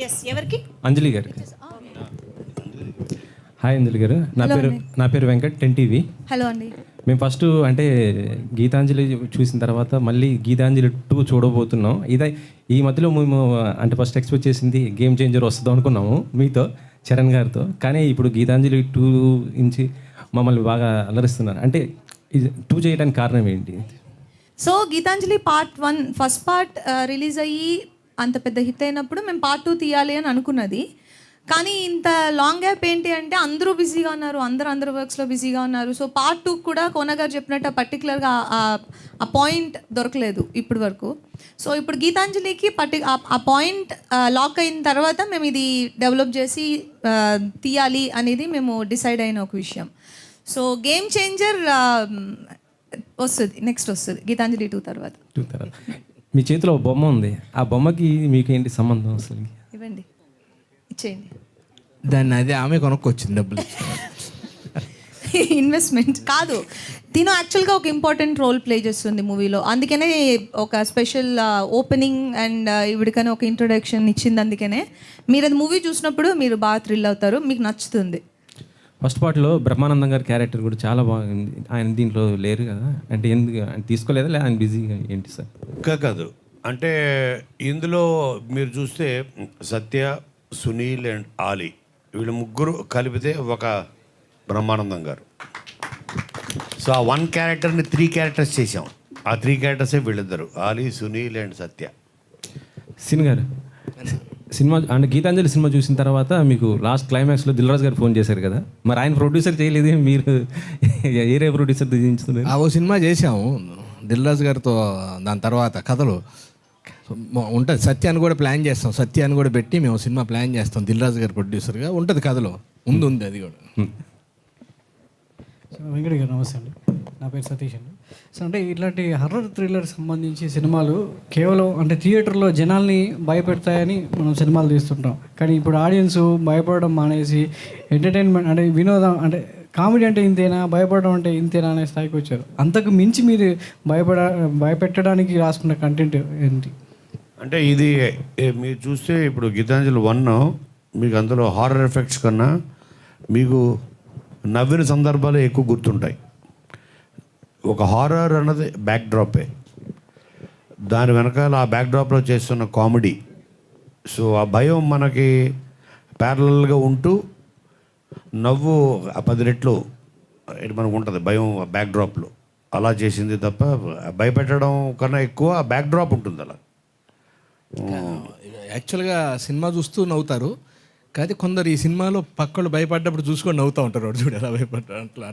Yes ఎవరికి? అంజలి గారు. Hi అంజలి గారు, నా పేరు వెంకట్, 10TV. హలో అండి. మేము ఫస్ట్ అంటే గీతాంజలి చూసిన తర్వాత మళ్ళీ గీతాంజలి 2 చూడబోతున్నాం. ఈ మధ్యలో మేము అంటే ఫస్ట్ ఎక్స్పెక్ట్ చేసింది గేమ్ చేంజర్ వస్తుందో అనుకున్నాము మీతో, చరణ్ గారితో. కానీ ఇప్పుడు గీతాంజలి 2 నుంచి మమ్మల్ని బాగా అలరిస్తున్నారు. అంటే ఇది 2 చేయడానికి కారణం ఏంటి? So Geethanjali part 1 first part release అయ్యి అంత పెద్ద హిట్ అయినప్పుడు మేము పార్ట్ 2 తీయాలి అని అనుకున్నది. కానీ ఇంత లాంగ్ గ్యాప్ ఏంటి అంటే అందరూ బిజీగా ఉన్నారు, అందరూ వర్క్స్లో బిజీగా ఉన్నారు. సో పార్ట్ 2 కూడా కోన గారు చెప్పినట్టు పర్టికులర్గా ఆ పాయింట్ దొరకలేదు ఇప్పటి వరకు. సో ఇప్పుడు గీతాంజలికి ఆ పాయింట్ లాక్ అయిన తర్వాత మేము ఇది డెవలప్ చేసి తీయాలి అనేది మేము డిసైడ్ అయిన ఒక విషయం. సో గేమ్ చేంజర్ వస్తుంది, నెక్స్ట్ వస్తుంది గీతాంజలి 2 తర్వాత. మీ చేతిలో బొమ్మ ఉంది, ఆ బొమ్మకి మీకు ఏంటి సంబంధం అసలు? ఇవ్వండి, ఇచ్చేయండి. దాన్ని అదే ఆమె కొనుక్కొచ్చింది డబ్బులు. ఇన్వెస్ట్మెంట్ కాదు, తిను యాక్చువల్గా ఒక ఇంపార్టెంట్ రోల్ ప్లే చేస్తుంది మూవీలో. అందుకనే ఒక స్పెషల్ ఓపెనింగ్ అండ్ ఇవిడికనే ఒక ఇంట్రొడక్షన్ ఇచ్చింది. అందుకనే మీరు అది మూవీ చూసినప్పుడు మీరు బాగా థ్రిల్ అవుతారు, మీకు నచ్చుతుంది. ఫస్ట్ పార్ట్లో బ్రహ్మానందం గారి క్యారెక్టర్ కూడా చాలా బాగుంది. ఆయన దీంట్లో లేరు కదా, అంటే ఎందుకు ఆయన తీసుకోలేదా, లేదా ఆయన బిజీగా ఏంటి సార్? కాదు, అంటే ఇందులో మీరు చూస్తే సత్య, సునీల్ అండ్ ఆలీ వీళ్ళు ముగ్గురు కలిపితే ఒక బ్రహ్మానందం గారు. సో ఆ 1 క్యారెక్టర్ని 3 క్యారెక్టర్స్ చేసాం. ఆ 3 క్యారెక్టర్సే వీళ్ళిద్దరు, Ali, Sunil and Satya. Sin గారు, సినిమా అంటే గీతాంజలి సినిమా చూసిన తర్వాత మీకు లాస్ట్ క్లైమాక్స్లో దిల్ రాజు గారు ఫోన్ చేశారు కదా, మరి ఆయన ప్రొడ్యూసర్ చేయలేదు, మీరు ఏరే ప్రొడ్యూసర్ దించుతున్నారు? ఓ సినిమా చేసాము దిల్ రాజు గారితో. దాని తర్వాత కథలు ఉంటుంది, సత్యాన్ని కూడా ప్లాన్ చేస్తాం, సత్యాన్ని కూడా పెట్టి మేము సినిమా ప్లాన్ చేస్తాం. దిల్ రాజు గారు ప్రొడ్యూసర్గా ఉంటుంది కథలో, ఉంది అది కూడా. వెంకట గారు నమస్తే అండి, నా పేరు సతీష్ అండి. సో అంటే ఇట్లాంటి హర్రర్ థ్రిల్లర్ సంబంధించి సినిమాలు కేవలం అంటే థియేటర్లో జనాల్ని భయపెడతాయని మనం సినిమాలు తీస్తుంటాం. కానీ ఇప్పుడు ఆడియన్స్ భయపడడం మానేసి ఎంటర్టైన్మెంట్ అంటే వినోదం అంటే కామెడీ అంటే ఇంతేనా, భయపడడం అంటే ఇంతేనా అనే స్థాయికి వచ్చారు. అంతకు మించి మీరు భయపెట్టడానికి రాసుకున్న కంటెంట్ ఏంటి? అంటే ఇది మీరు చూస్తే ఇప్పుడు గీతాంజలి 1 మీకు అందులో హారర్ ఎఫెక్ట్స్ కన్నా మీకు నవ్విన సందర్భాలు ఎక్కువ గుర్తుంటాయి. ఒక హారర్ అన్నది బ్యాక్డ్రాపే, దాని వెనకాల ఆ బ్యాక్డ్రాప్లో చేస్తున్న కామెడీ. సో ఆ భయం మనకి ప్యారలల్గా ఉంటూ నవ్వు 10 రెట్లు మనకు ఉంటుంది భయం బ్యాక్డ్రాప్లో. అలా చేసింది తప్ప భయపెట్టడం కన్నా ఎక్కువ బ్యాక్డ్రాప్ ఉంటుంది. అలా యాక్చువల్గా సినిమా చూస్తూ నవ్వుతారు, కానీ కొందరు ఈ సినిమాలో పక్కలు భయపడ్డప్పుడు చూసుకొని నవ్వుతూ ఉంటారు. చూడు ఎలా భయపడ్డారు అట్లా.